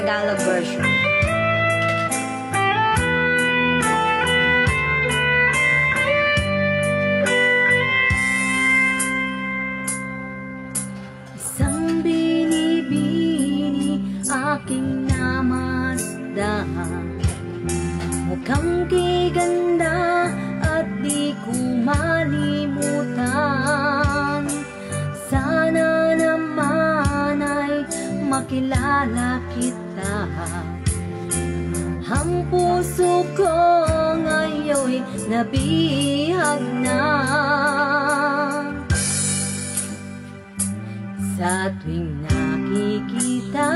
Tagalog version. Isang binibini aking namasdahan, mukhang kiganda at di ko malimutan. Sana naman ay makilala kita. Ang puso ko ngayon'y nabihag na. Sa tuwing nakikita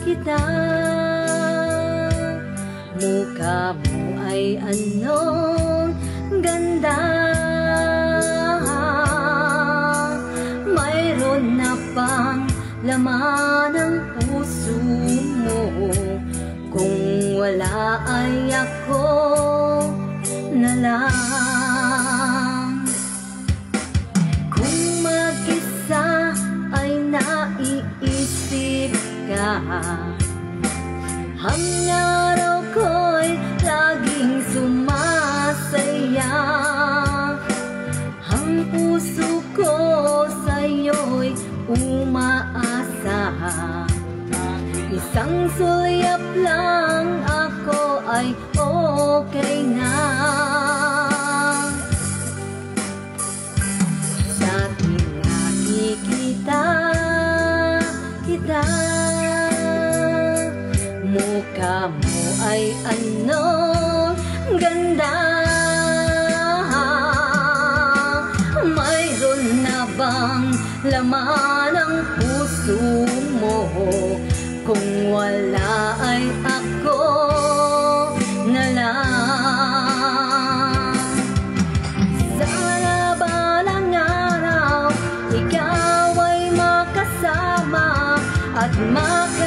kita, mukha mo ay anong ganda. Mayroon na bang laman ang puso mo? Kung wala ay ako na lang. Kung mag-isa ay naiisip ka, ang araw ko'y laging sumasaya. Ang puso ko sa'yo'y umaasa. Isang sulyap lang ako ay okay na. Sa tuwing nakikita kita, mukha mo ay anong ganda. Mayroon na bang laman ang puso mo? Kung wala ay ako na lang. Sana balang araw ikaw ay makasama at makapiling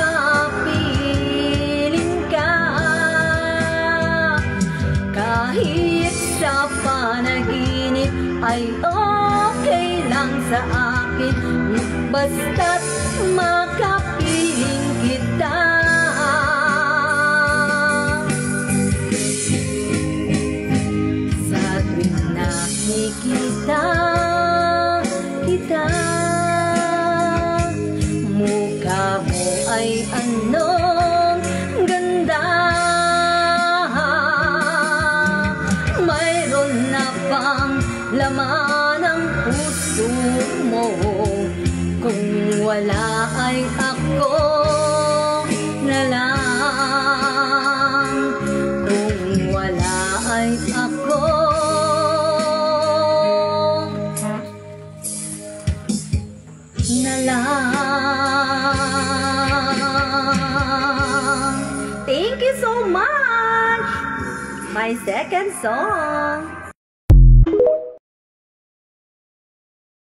ka. Kahit sa panaginip ay okay lang sa akin, basta't makapiling kita. Sa tuwing nakikita kita, mukha mo ay anong ganda. Mayroon na bang laman ang puso mo? Kung wala ay ako na lang. Kung wala ay ako na lang. Thank you so much! My second song.